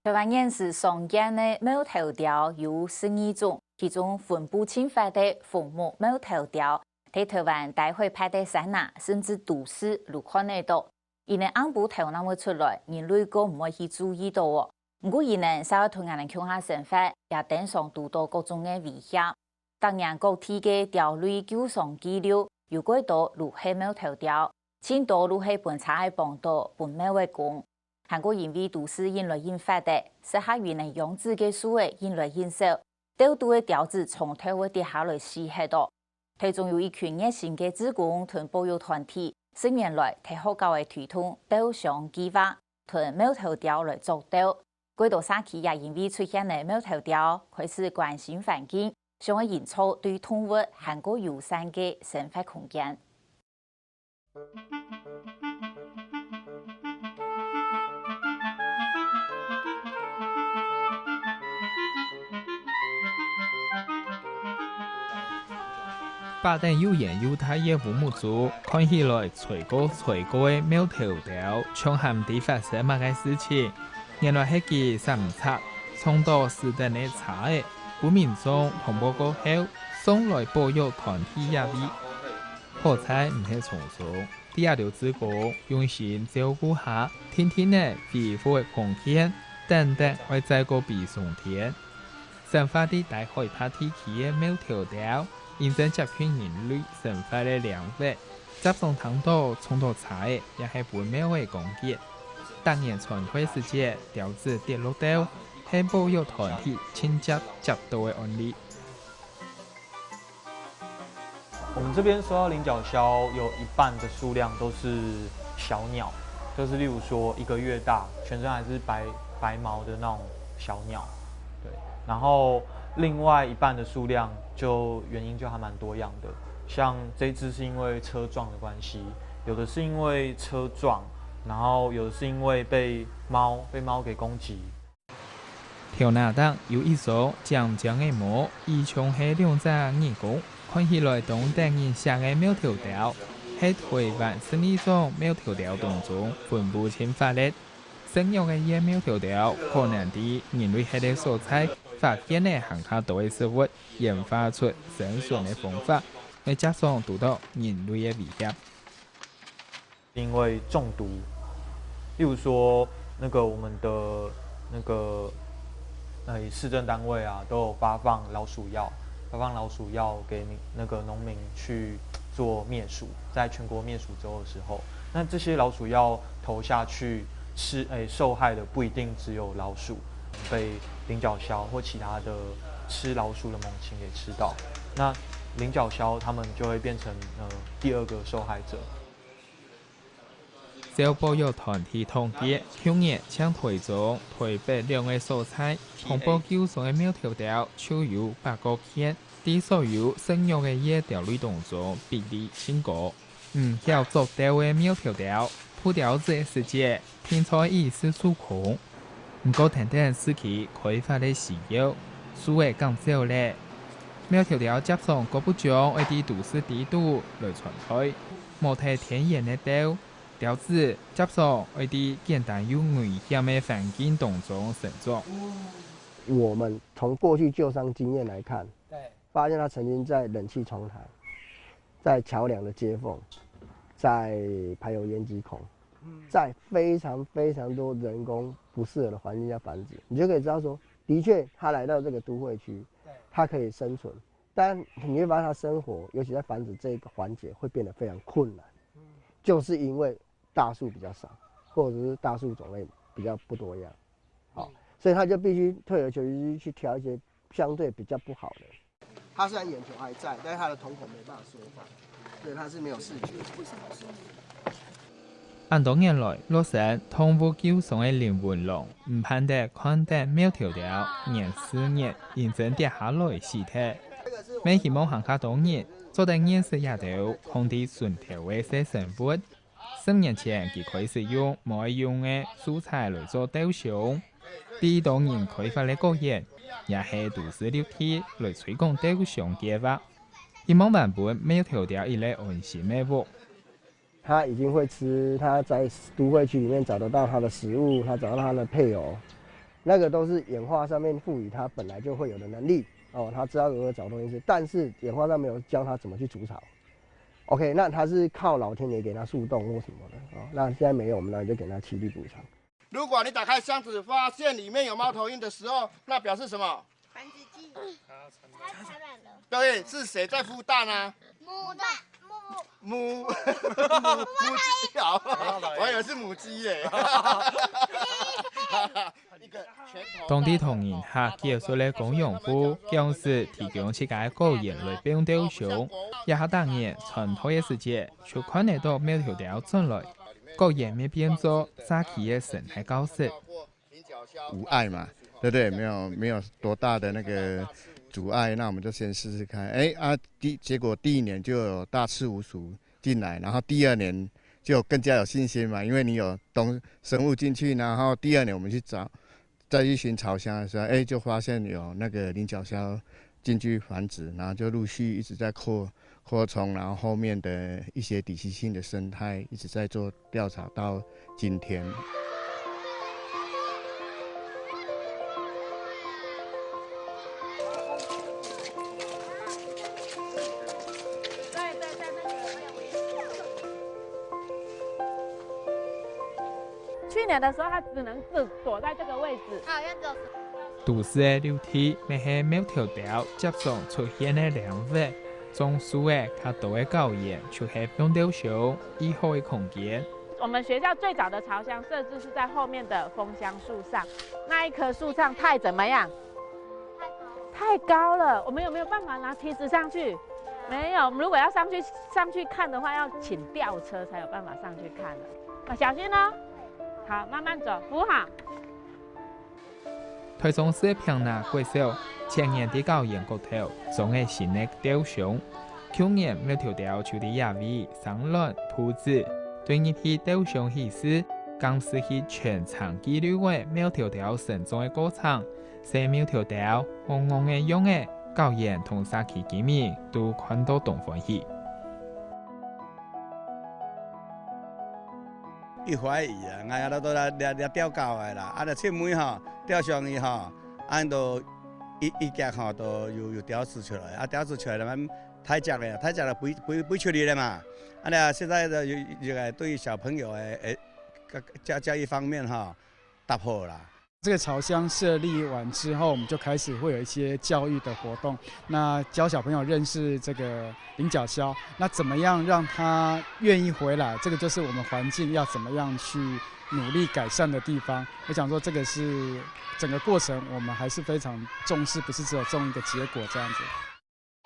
台湾人是常见的猫头雕有12种，其中分布侵犯的红木猫头雕，在台湾大会排在山南，甚至都市都看得到。伊能按部头那么出来，人类个唔会去注意到哦。不过伊能稍微同人强下生活，也登上遇到各种的危险。当然，各地的雕类救伤记录有几多如黑猫头雕，千多如黑本差的帮到本猫的工。韩国因为都市引来引发的，适合于能养殖的树的引来引少，调度的雕子从头会跌下来死很多。台中有一群热心的志工同保育团体，10年来替学校的推动雕像计划，同猫头雕来做雕。几多社区也因为出现了猫头雕，开始关心环境，想要营造对动物韩国友善的生活空间。巴登有言有他也无木族，看起来垂高的猫头雕，从含地发生乜嘅事情？原來係佢三冊衝到是等嘅查嘅，古民眾同報告後，送來保育團體入面，好彩唔係重數。第二條之果用心照顧下，天天呢皮膚嘅空間，等等會再個比上天。生發啲大海party期嘅貓頭雕。認真集圈人類生活嘅兩物，集上糖度衝到菜，也係本喵嘅攻擊。當年全開世界雕子跌落掉，係保育團體親接到嘅案例。我們這邊收到領角鴞，有一半的數量都是小鳥，就是例如說1個月大，全身還是白毛的那種小鳥，對，然後。另外一半的數量原因就還蠻多樣的，像這隻是因為車撞的關係，有的是因為車撞，然後有的是因為被貓給攻擊。條那檔有一首將嘅毛，以從係兩隻耳公，看起來當地人像嘅貓頭雕，喺台灣12種貓頭雕當中分布侵犯的。生育嘅野貓頭雕可能啲人類喺啲素材。發現呢行下多嘅食物，研發出生存嘅方法，嚟加上讀到人類嘅危險。因為中毒，例如說我們的市政單位啊，都有發放老鼠藥給農民去做滅鼠，在全國滅鼠週的時候，那這些老鼠藥投下去受害的不一定只有老鼠。被領角鴞或其他的吃老鼠的猛禽給吃到，那領角鴞他們就會變成第二個受害者。小保育團體統計，去年將台中、台北兩個所在同步救上嘅貓頭雕，就有8個件，啲所有生育嘅野雕類當中比例偏高。曉做雕嘅貓頭雕，鋪雕子嘅世界，天才意識數控。唔過等等時期開發的時候，數位更少咧。貓頭雕接上各不將一啲都市地圖來傳開，無睇天然的雕子接上一啲簡單又危險的環境當中成長。我們從過去救傷經驗來看，發現它曾經在冷氣窗台、在橋梁的接縫、在排油煙機孔。在非常非常多人工不適合的環境下繁殖，你就可以知道說，的確它來到這個都會區，它可以生存，但你會發現它生活，尤其在繁殖這個環節會變得非常困難，就是因為大樹比較少，或者是大樹種類比較不多樣，好，所以它就必須退而求其次去挑一些相對比較不好的。它雖然眼球還在，但是它的瞳孔沒辦法說話，所以它是沒有視覺。為什麼是？按多年來，落實動物救傷嘅靈魂龍，唔盼得看得貓頭雕年4年認真跌下來屍體。每希望行下多年，做得認識也到空地順條嘅些生活。10年前，佢開始用冇用嘅素材來做雕像。第一多年開發嘅個人，也係都市綠地來推廣雕像計劃，希望版本貓頭雕一類安心嘅活。它已經會吃，它在都會區裡面找得到它的食物，它找到它的配偶，那个都是演化上面赋予它本来就会有的能力哦，它知道如何找东西吃，但是演化上没有教它怎么去筑巢。OK， 那它是靠老天爷给它树洞或什么的哦，那现在没有，我们那就给它栖地补偿。如果你打开箱子发现里面有猫头鹰的时候，那表示什么？繁殖季，它产卵了。对，是谁在孵蛋啊？母鸡好，我以为是母鸡耶。当地同仁下技术的公用户，将是提供自家个人类变雕像，也好当然传统的世界，就看得到每条条进来，个人没变做早期的生态高势。无碍嘛，对不对？没有多大的那个阻碍，那我们就先试试看。结果第一年就有大赤鼯鼠进来，然后第二年就更加有信心嘛，因为你有生物进去，然后第二年我们去找。再去寻巢箱的时候，就发现有那个菱角鸮进去繁殖，然后就陆续一直在扩充，然后后面的一些底栖性的生态一直在做调查到今天。去年的时候，它只能躲在这个位置。好像只有。都市的楼梯，咪系每条条接上出现的亮色，种树的较多的高岩，就是放雕像以后的空间。我们学校最早的巢箱设置是在后面的枫香树上，那一棵树上太怎么样？太高了。我们有没有办法拿梯子上去？没有。如果要上去看的话，要请吊车才有办法上去看的。小心哦。好，慢慢走，扶好。台中市平南国小前年伫高岩骨头种的新的雕像，去年每条条就伫野尾上卵铺子，对于去雕像意思，讲是去全场记录的每条条成长的过程，使每条条红红的样的高岩同沙期见面都看到同欢喜。伊怀疑啊，俺都来钓高的啦，就切尾吼，钓上去吼，都一夹吼都有雕丝出来，雕丝出来了，太假了，不出力了嘛。现在的这个对小朋友教育方面哈，打破了。这个巢箱设立完之后，我们就开始会有一些教育的活动，那教小朋友认识这个菱角鸮，那怎么样让他愿意回来？这个就是我们环境要怎么样去努力改善的地方。我想说，这个是整个过程我们还是非常重视，不是只有种一个结果这样子。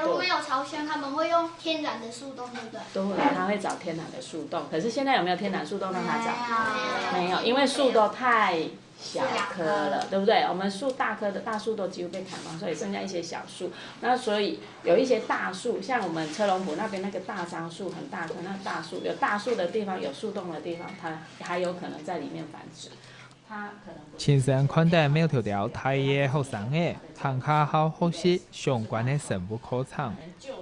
如果没有巢箱，他们会用天然的树洞，对不对？都会，他会找天然的树洞。可是现在有没有天然树洞让他找？没有，因为树都太小棵了，对不对？我们大棵的大树都几乎被砍光，所以剩下一些小树。那所以有一些大树，像我们车龙埔那边那个大樟树很大棵，那大树有大树的地方，有树洞的地方，它还有可能在里面繁殖。亲身看待每条条台的学生的参加好学习相关的生物课程，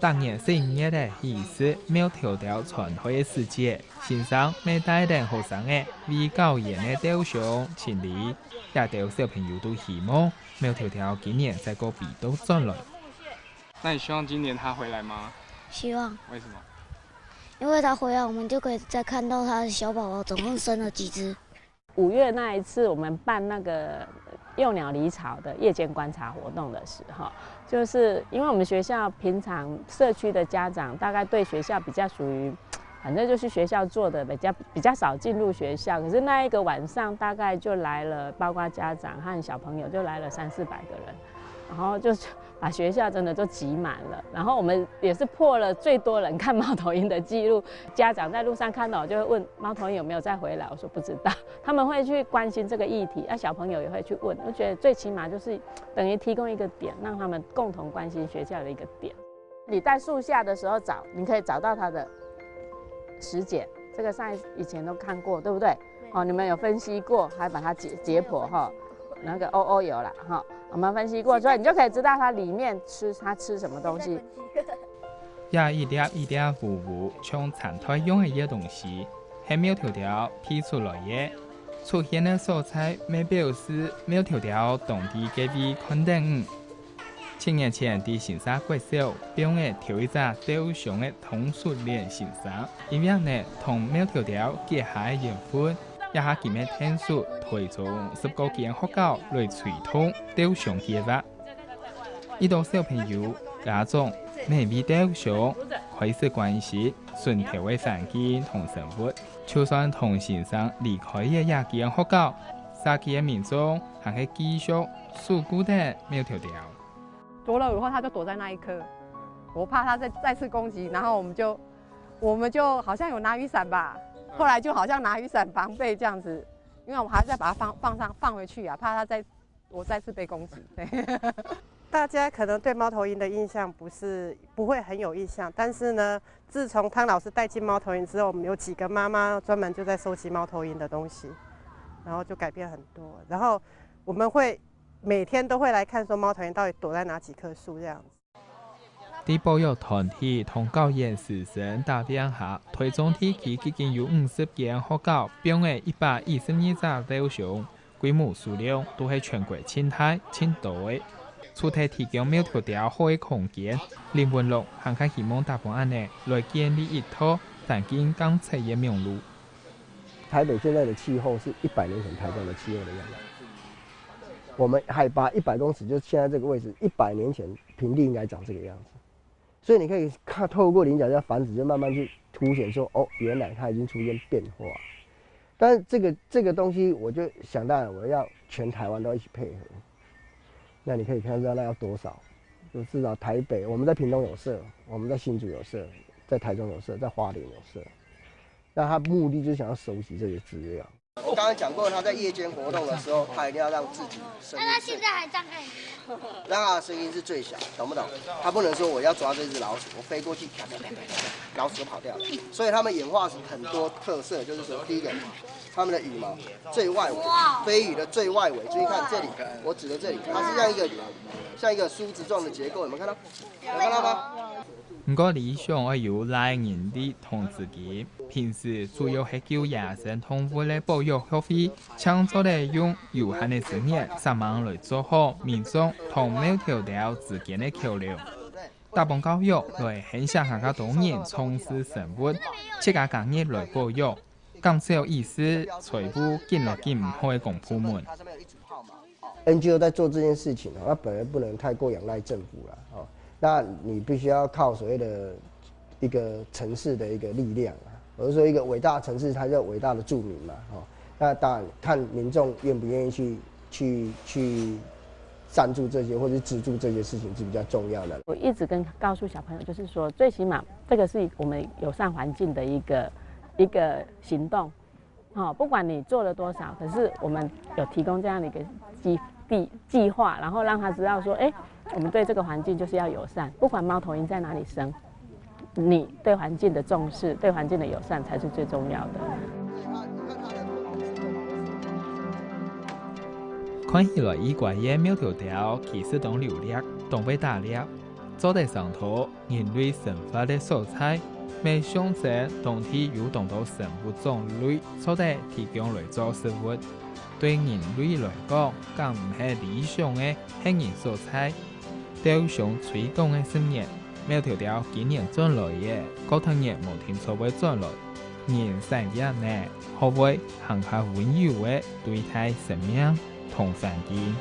当然是业的意思每条条传统的世界，欣赏每代人学生的为高岩的雕像清理，也对小朋友都希望每条条今年再个比都转来。那你希望今年他回来吗？希望。为什么？因为他回来，我们就可以再看到他的小宝宝总共生了几只。5月那一次，我们办那个幼鸟离巢的夜间观察活动的时候，就是因为我们学校平常社区的家长大概对学校比较属于，反正就是学校做的比较少进入学校，可是那一个晚上大概就来了，包括家长和小朋友就来了300-400个人，然后就把学校真的都挤满了，然后我们也是破了最多人看猫头鹰的记录。家长在路上看到就会问猫头鹰有没有再回来，我说不知道。他们会去关心这个议题，小朋友也会去问。我觉得最起码就是等于提供一个点，让他们共同关心学校的一个点。你在树下的时候找，你可以找到它的时检，这个以前都看过，对不对？哦，你们有分析过，还把它解剖哈，那个 OO 有啦哈。我们分析过，所以你就可以知道它里面它吃什么东西。也一点一点糊糊，像残胎用的一些东西，系每条条批出来的。出现的素材未表示苗条条当地给予肯定。7年前，伫新沙国小表演跳一只雕像的通俗练习生，因为呢同苗条条结下的缘分，一下佢嘅天数推崇10個間學校來傳統雕像計劃。呢度小朋友家長未必雕像開始關係順條嘅環境同生活，就算同先生離開嘅一間學校，沙期嘅民眾還係繼續守護的苗條條。着了以後，他就躲在那一棵，我怕他再次攻擊，然後我們就好像有拿雨傘吧，後來就好像拿雨傘防備這樣子，因為我們還要再把它放回去啊，怕他我再次被攻擊。對大家可能對貓頭鷹的印象不會很有印象，但是呢，自從湯老師帶進貓頭鷹之後，我們有幾個媽媽專門就在收集貓頭鷹的東西，然後就改變很多。然後我們會每天都會來看，說貓頭鷹到底躲在哪幾棵樹這樣子。啲保育團體同教研師生打電下，台中地區已經有50間學校表演122隻雕像，規模數量都係全國前大前多嘅。主題提供苗條條好嘅空間，林文樂還係希望大夥安呢來建立一套環境監測嘅名錄。台北現在的氣候是100年前台中的氣候的樣子。我們海拔100公尺，就是現在這個位置，100年前平地應該長這個樣子。所以你可以看透過菱角礁繁殖，就慢慢去凸顯說，哦，原來它已經出現變化。但是這個東西，我就想當然我要全台灣都一起配合。那你可以看到那要多少？就至少台北，我們在屏東有社，我們在新竹有社，在台中有社，在花蓮有社。那他目的就是想要收集這些資料。我剛才講過，他在夜間活動的時候，他一定要讓自己聲音。那他現在還張開？讓他的聲音是最小，懂不懂？他不能說我要抓這隻老鼠，我飛過去，老鼠就跑掉了。所以他們演化很多特色，就是說，第一個，他們的羽毛最外圍，飛羽的最外圍，注意看這裡，我指的這裡，它是像一個梳子狀的結構，有沒有看到？有看到嗎？唔過理想要有來源啲同自己，平時主要係叫野生動物嘅保育協會，倡導嚟用有限嘅資源3萬來做好民眾同苗條條之間嘅橋梁，打幫教育來影響下個當人從事生活，切個工業來保育，減少意識財富見落見唔開嘅公部門。NGO 在做這件事情，它本來不能太過仰賴政府啦，哦。那你必須要靠所謂的一個城市的一個力量啊，或者說一個偉大的城市，它叫偉大的住民嘛，哦，那當然看民眾願不願意去贊助這些或者資助這些事情是比較重要的。我一直告訴小朋友，就是說，最起碼這個是我們友善環境的一個行動，哦，不管你做了多少，可是我們有提供這樣的一個計劃，然後讓他知道說，哎，我們對這個環境就是要友善，不管貓頭鷹在哪裡生，你對環境的重視，對環境的友善才是最重要的。看起來依怪嘅苗條條，其實當流力，當被打獵，做得上頭人類生活的素材，未想者當地有當到生物種類，所得提供來做食物。對人類來講，更唔係理想嘅黑人素材。雕像吹動嘅10年，苗條條今年轉來嘅，高藤嘢冇聽錯會轉來。人生日呢，可會行下溫柔嘅對待生命同環境。